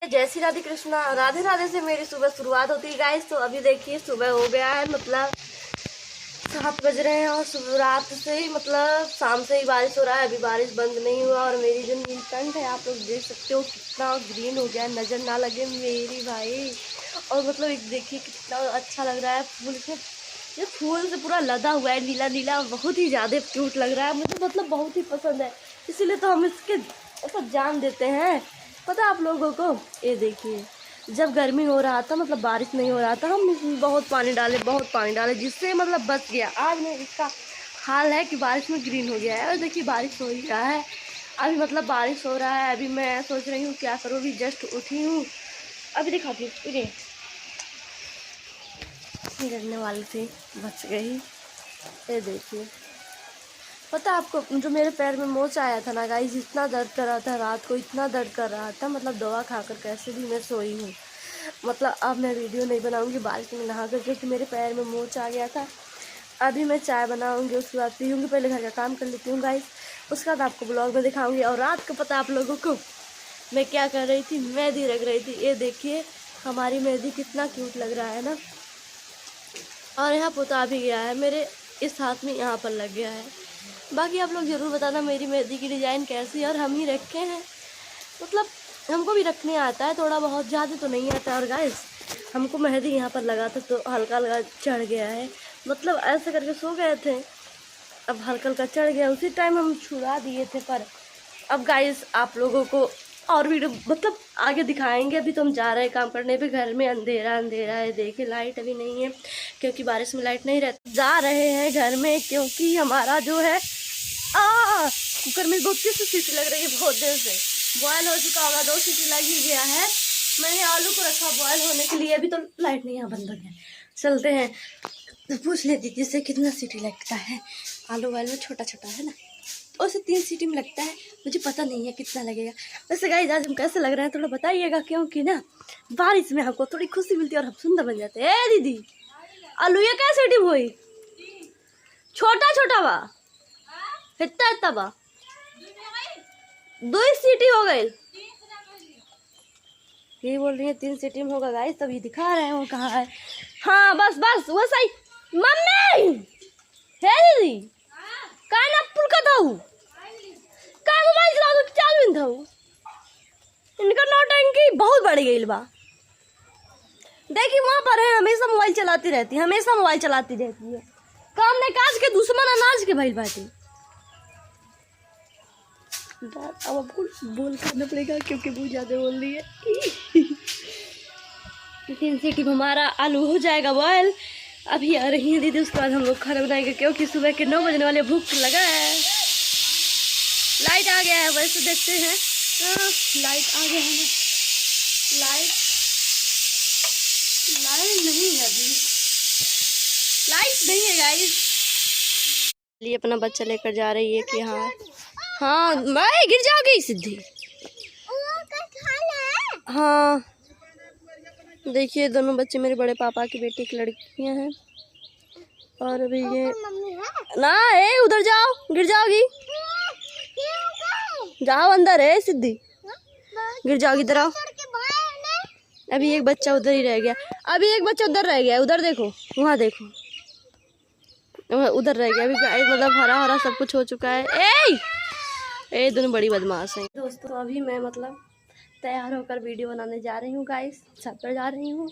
जय श्री राधे कृष्णा। राधे राधे से मेरी सुबह शुरुआत होती है गाइस। तो अभी देखिए सुबह हो गया है, मतलब 7 बज रहे हैं और सुबह रात से ही मतलब शाम से ही बारिश हो रहा है। अभी बारिश बंद नहीं हुआ और मेरी जो नीलकंठ है आप लोग देख सकते हो कितना ग्रीन हो गया है, नज़र ना लगे मेरी भाई। और मतलब एक देखिए कितना अच्छा लग रहा है फूल से, ये फूल से पूरा लदा हुआ है, नीला नीला, बहुत ही ज़्यादा क्यूट लग रहा है मुझे, मतलब बहुत ही पसंद है, इसीलिए तो हम इसके ऊपर जान देते हैं। पता है आप लोगों को, ये देखिए जब गर्मी हो रहा था, मतलब बारिश नहीं हो रहा था, हम इसमें बहुत पानी डाले जिससे मतलब बच गया। आज में इसका हाल है कि बारिश में ग्रीन हो गया है। और देखिए बारिश हो ही रहा है अभी, मतलब बारिश हो रहा है। अभी मैं सोच रही हूँ क्या करूँ, अभी जस्ट उठी हूँ, अभी दिखाती हूँ। गिरने वाली थी, बच गई। ये देखिए, पता आपको जो मेरे पैर में मोच आया था ना गाइस, इतना दर्द कर रहा था रात को, इतना दर्द कर रहा था, मतलब दवा खाकर कैसे भी मैं सोई हूँ। मतलब अब मैं वीडियो नहीं बनाऊंगी बारिश में नहा कर, क्योंकि मेरे पैर में मोच आ गया था। अभी मैं चाय बनाऊंगी, उसके बाद पीऊँगी, पहले घर का काम कर लेती हूँ गाइस, उसके बाद आपको ब्लॉग में दिखाऊंगी। और रात को पता आप लोगों को मैं क्या कर रही थी, मेहंदी रख रही थी। ये देखिए हमारी मेहंदी कितना क्यूट लग रहा है ना। और यहाँ पोता भी गया है मेरे इस हाथ में, यहाँ पर लग गया है। बाकी आप लोग ज़रूर बताना मेरी मेहंदी की डिज़ाइन कैसी है। और हम ही रखे हैं, मतलब हमको भी रखने आता है थोड़ा बहुत, ज़्यादा तो नहीं आता। और गाइस हमको मेहंदी यहाँ पर लगा था तो हल्का हल्का चढ़ गया है, मतलब ऐसे करके सो गए थे, अब हल्का हल्का चढ़ गया, उसी टाइम हम छुड़ा दिए थे। पर अब गाइस आप लोगों को और वीडियो मतलब आगे दिखाएंगे। अभी तो हम जा रहे हैं काम करने पे, घर में अंधेरा अंधेरा है, देखिए लाइट अभी नहीं है क्योंकि बारिश में लाइट नहीं रहती। जा रहे हैं घर में क्योंकि हमारा जो है कुकर में गोश्ती से सीटी लग रही है, बहुत देर से बॉयल हो चुका होगा, 2 सीटी लग ही गया है। मैंने आलू को रखा बॉयल होने के लिए, अभी तो लाइट नहीं, यहाँ बंद हो गया। चलते हैं तो पूछ लेती जिससे कितना सीटी लगता है। आलू वाल में छोटा छोटा है ना, तो उसे 3 सीटी में लगता है, मुझे पता नहीं है कितना लगेगा। वैसे गाइस आज हम कैसे लग रहे हैं थोड़ा बताइएगा, क्योंकि ना बारिश में हमको थोड़ी खुशी मिलती है और हम सुंदर बन जाते हैं। दीदी आलू ये क्या सीटी हुई, छोटा छोटा बा, इतना इतना बा, 2 सीटी हो गई। ये बोल रही है 3 सीटी में होगा गाइस, तभी दिखा रहे हैं वो कहाँ है। हाँ बस बस वो सही। मम्मी है दीदी का ना पुल का था, का मोबाइल चला दो चालू था, इनका नौटंकी बहुत बढ़ गई बा। देखिए वहाँ पर है, हमेशा मोबाइल चलाती रहती है, हमेशा मोबाइल चलाती रहती है। काम ने काज के दुश्मन अनाज के भाई बाटी। अब बोल करना पड़ेगा क्योंकि बहुत ज़्यादा बोल रही है। 3 सीटी में हमारा आलू हो जाएगा बॉयल। अभी आ रही है दीदी, उसके बाद हम लोग खाना बनाएंगे क्योंकि सुबह के 9 बजने वाले, भूख लगा है। लाइट आ गया है, वैसे देखते हैं। लाइट आ गया है ना, लाइट नहीं है अभी, लाइट नहीं है गाइस। लिए अपना बच्चा लेकर जा रही है कि हाँ मैं गिर जाओगी सिद्धि। हाँ देखिए दोनों बच्चे मेरे बड़े पापा की बेटी की लड़कियां हैं। और अभी ये ना ए उधर जाओ, गिर जाओगी, जाओ अंदर है सिद्धि, गिर जाओगी, इधर आओ। अभी एक बच्चा उधर ही रह गया, अभी एक बच्चा उधर रह गया, उधर देखो, वहाँ देखो, उधर रह गया। अभी मतलब हरा हरा सब कुछ हो चुका है। ए दोनों बड़ी बदमाश हैं दोस्तों। अभी मैं मतलब तैयार होकर वीडियो बनाने जा रही हूँ गाइस, छत पर जा रही हूँ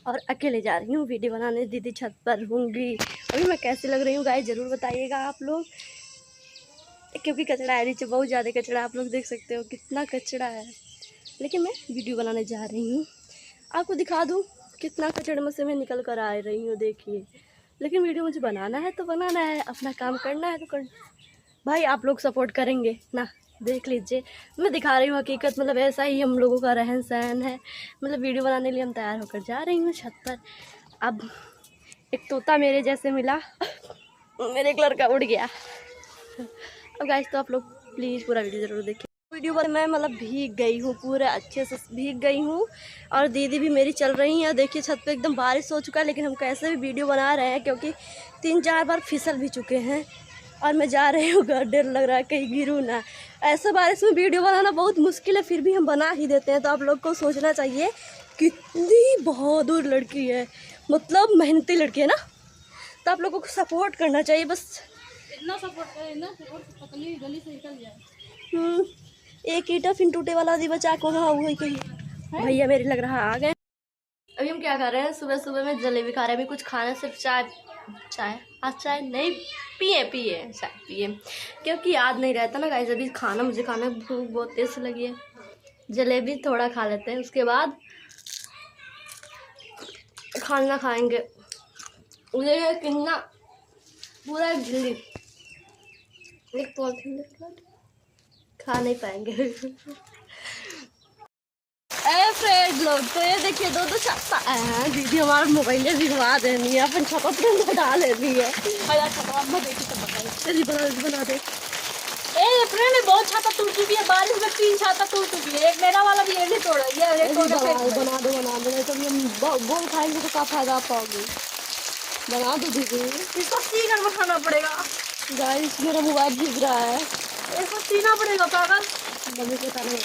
और अकेले जा रही हूँ वीडियो बनाने। दीदी छत पर होंगी। अभी मैं कैसी लग रही हूँ गाइस ज़रूर बताइएगा आप लोग, क्योंकि कचरा है नीचे, बहुत ज़्यादा कचरा, आप लोग देख सकते हो कितना कचरा है। लेकिन मैं वीडियो बनाने जा रही हूँ, आपको दिखा दूँ कितना कचड़े में से मैं निकल कर आ रही हूँ, देखिए। लेकिन वीडियो मुझे बनाना है तो बनाना है, अपना काम करना है तो करना भाई, आप लोग सपोर्ट करेंगे ना, देख लीजिए। मैं दिखा रही हूँ हकीकत, मतलब ऐसा ही हम लोगों का रहन सहन है। मतलब वीडियो बनाने के लिए हम तैयार होकर जा रही हूँ छत पर। अब एक तोता मेरे जैसे मिला, मेरे एक लड़का उड़ गया। अब गाइस तो आप लोग प्लीज़ पूरा वीडियो ज़रूर देखिए। वीडियो पर मैं मतलब भीग गई हूँ, पूरे अच्छे से भीग गई हूँ। और दीदी भी मेरी चल रही है, देखिए छत पे एकदम बारिश हो चुका है, लेकिन हम कैसे भी वीडियो बना रहे हैं क्योंकि 3-4 बार फिसल भी चुके हैं। और मैं जा रही हूँ घर, डर लग रहा है कहीं गिरूँ ना। ऐसे बारिश में वीडियो बनाना बहुत मुश्किल है, फिर भी हम बना ही देते हैं। तो आप लोग को सोचना चाहिए कितनी बहादुर लड़की है, मतलब मेहनती लड़की है ना। तो आप लोगों को सपोर्ट करना चाहिए, बस इतना सपोर्ट करें ना, पतली गली से निकल जाए। एक ईटा फिर टूटे वाला दी बचा को वही कहीं भैया मेरे लग रहा आ गए। अभी हम क्या कर रहे हैं, सुबह सुबह में जलेबी खा रहे हैं। अभी कुछ खाना, सिर्फ चाय आज चाय नहीं पिए चाय पिए, क्योंकि याद नहीं रहता ना गाइस। अभी खाना मुझे खाना, भूख बहुत तेज से लगी है। जलेबी थोड़ा खा लेते हैं, उसके बाद खाना खाएंगे। मुझे कितना पूरा जल्दी एक पॉलिथीन खा नहीं पाएंगे। फ्रेंड लोग तो ये देखिए दो छत्ता है। दीदी हमारा मोबाइल भिजवा देनी है, अपन छपा पर डाल लेनी है। बना दे। ए फ्रेंड बहुत छाता टूट चुकी है, बारिश में 3 छाता टूट चुकी है। एक मेरा वाला भी ये नहीं तोड़ा, ये बना दो नहीं तो हम बोल खाएंगे तो क्या फायदा आप पाओगे। बना दो दीदी, इसको सीना में खाना पड़ेगा। गाइस मेरा मोबाइल भिज रहा है, इसको सीना पड़ेगा पागल। मम्मी को खाना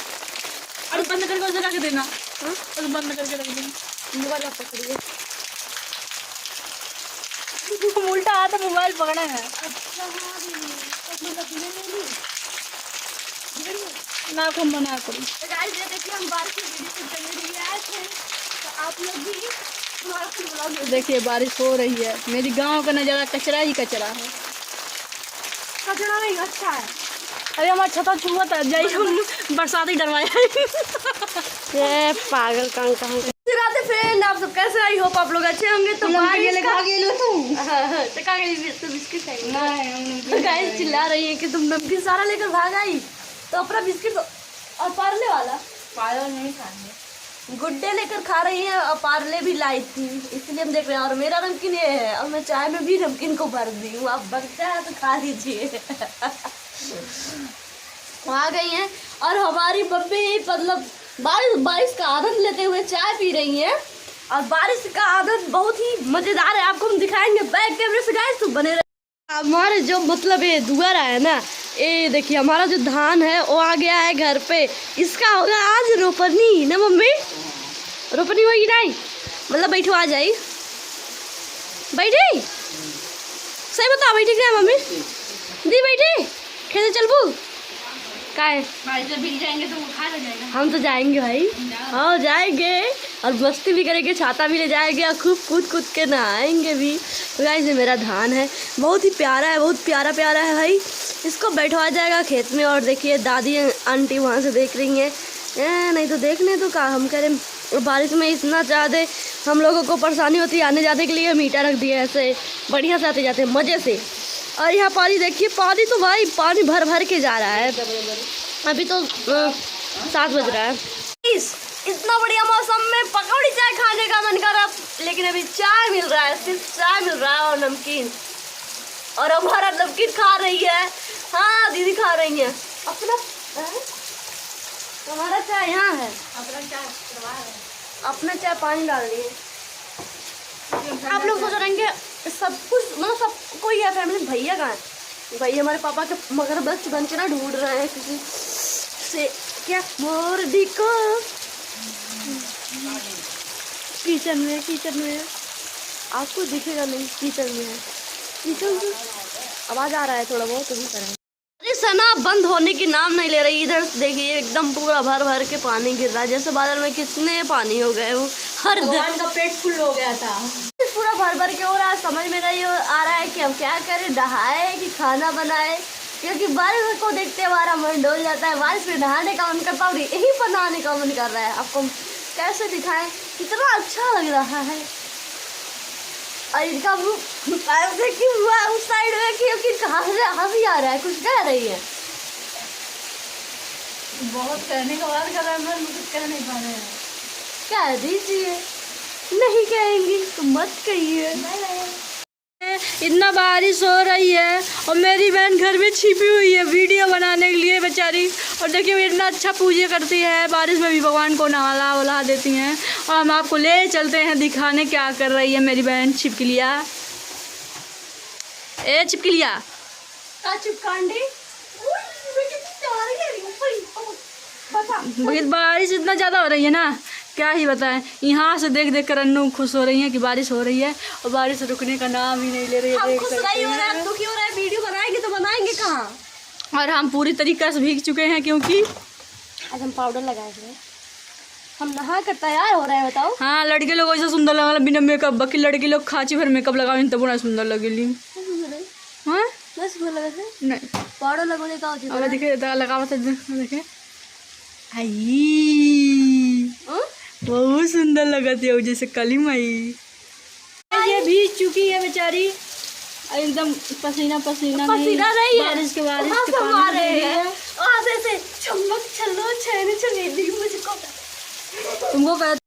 अरे बंद करके उसे रख देना। और बंद करके रख देना। मोबाइल आप पकड़िए। उल्टा हाथ मोबाइल पकड़ा है ना, कम बना करो। गाइस ये देखिए हम बारिश में वीडियो शूट करने के लिए आए थे, तो आप लोग भी हमारा खुद ब्लॉग। देखिए बारिश हो रही है, मेरी गांव का नज़ारा कचरा ही कचरा है। कचरा नहीं अच्छा है। अरे हमारा छता छुआ था, जाइए हम बरसाती डरवाया। ये पागल कहाँ फ्रेंड, आप सब कैसे? आई होप आप लोग अच्छे होंगे। तो बिस्किट खाएंगे। गाइस चिल्ला रही है कि तुम नमकीन सारा लेकर भाग आई, तो अपना बिस्किट और पार्ले वाला नहीं खाएंगे। गुड्डे लेकर खा रही है, और पार्ले भी लाई थी, इसलिए हम देख रहे हैं। और मेरा नमकीन ये है, और मैं चाय में भी नमकीन को भर दी हूँ। आप बगता है तो खा लीजिए। आ गई हैं और हमारी मम्मी मतलब बारिश का आनंद लेते हुए चाय पी रही हैं। और बारिश का आनंद बहुत ही मजेदार है, आपको हम दिखाएंगे बैक कैमरे से। गाइस तो बने रहे। हमारे जो मतलब ये दुआरा है ना, ये देखिए हमारा जो धान है वो आ गया है घर पे। इसका होगा आज रोपनी ना मम्मी? रोपनी होगी नहीं, मतलब बैठो आ जाई। बैठी सही बताओ, बैठी क्या मम्मी? दी बैठी खेते चलबू काहे? जाएंगे तो खा जाएगा। हम तो जाएंगे भाई, हाँ जाएंगे, और मस्ती भी करेंगे, छाता भी ले जाएंगे, और खूब कूद के नहाएंगे भी। तो गाइस ये मेरा धान है, बहुत ही प्यारा है, बहुत प्यारा है भाई। इसको बैठवा जाएगा खेत में। और देखिए दादी आंटी वहाँ से देख रही हैं। नहीं तो देखने तो का हम करें, बारिश में इतना ज़्यादा हम लोगों को परेशानी होती है आने जाने के लिए। मीटर रख दिया ऐसे बढ़िया से आते जाते हैं मज़े से। और यहाँ पानी देखिए, पानी तो भाई पानी भर के जा रहा है। अभी तो 7 बज रहा है। इतना बढ़िया मौसम में पकौड़ी चाय खाने का मन कर रहा, लेकिन अभी चाय मिल रहा है, सिर्फ चाय मिल रहा है और नमकीन। और हमारा नमकीन खा रही है, हाँ दीदी खा रही है अपना। हमारा चाय यहाँ है, अपना चाय पानी डाल रही है। आप लोग सोच रहे हैं सब कुछ मतलब सब कोई है फैमिली। भैया कहाँ है? भैया हमारे पापा के मगरमच्छ बन के ना ढूंढ रहे हैं किसी से। क्या मोरडी को किचन में आपको दिखेगा नहीं, किचन में है। किचन से आवाज आ रहा है थोड़ा बहुत, तो भी करें। अरे सना बंद होने की नाम नहीं ले रही। इधर देखिए एकदम पूरा भर के पानी गिर रहा है, जैसे बादल में कितने पानी हो गए वो। हर भगवान का पेट फुल हो गया था, पूरा भर के हो रहा है। समझ में नहीं आ रहा है कि हम क्या करें, नहाए कि खाना बनाए, क्योंकि बारिश को देखते हमारा मन डोल जाता है। बारिश में नहाने का मन करता है, यहीं पर नहाने का मन कर रहा है। आपको कैसे दिखाएं, कितना अच्छा लग रहा है। और इनका ऐसे क्यों हुआ उस साइड में, क्योंकि कहाँ से हंसी आ रहा है, कुछ कह रही है। बहुत कहने का बाद कर रहा है, मैं कुछ कह नहीं पा रहे हैं। कह दीजिए, नहीं कहेंगी तो मत कहिए। इतना बारिश हो रही है और मेरी बहन घर में छिपी हुई है वीडियो बनाने के लिए बेचारी। और देखिए इतना अच्छा पूजा करती है, बारिश में भी भगवान को नहला वला देती हैं। और हम आपको ले चलते हैं दिखाने क्या कर रही है मेरी बहन छिपकलिया। ए छिपकलिया चिपकांडी बारिश इतना ज़्यादा हो रही है ना, क्या ही बताएं। यहाँ से देख देख कर अन्नू खुश हो रही है कि बारिश हो रही है, और बारिश रुकने का नाम ही नहीं ले रही है। देख सकते हैं। दुखी हो रहा है, वीडियो बनाएंगे तो बनाएंगे कहाँ। और हम पूरी तरीके से भीग चुके हैं, क्योंकि आज हम पाउडर लगाए थे, हम नहा कर तैयार हो रहे हैं। बताओ। हाँ, लड़के लोग ऐसा सुंदर लगा बिना मेकअप, बाकी लड़के लोग खाची भर मेकअप लगावे तब ना सुंदर लगेली। हाँ नहीं, पाउडर लगोले का अब देखे लगावा था, देखे आई बहुत सुंदर लगती है जैसे कली माई। ये भीग चुकी है बेचारी एकदम पसीना पसीना रही है। बारिश के वहाँ के से पानी मारे से हैं, वहाँ से चमक छलो छेनी छेनी मुझको तुमको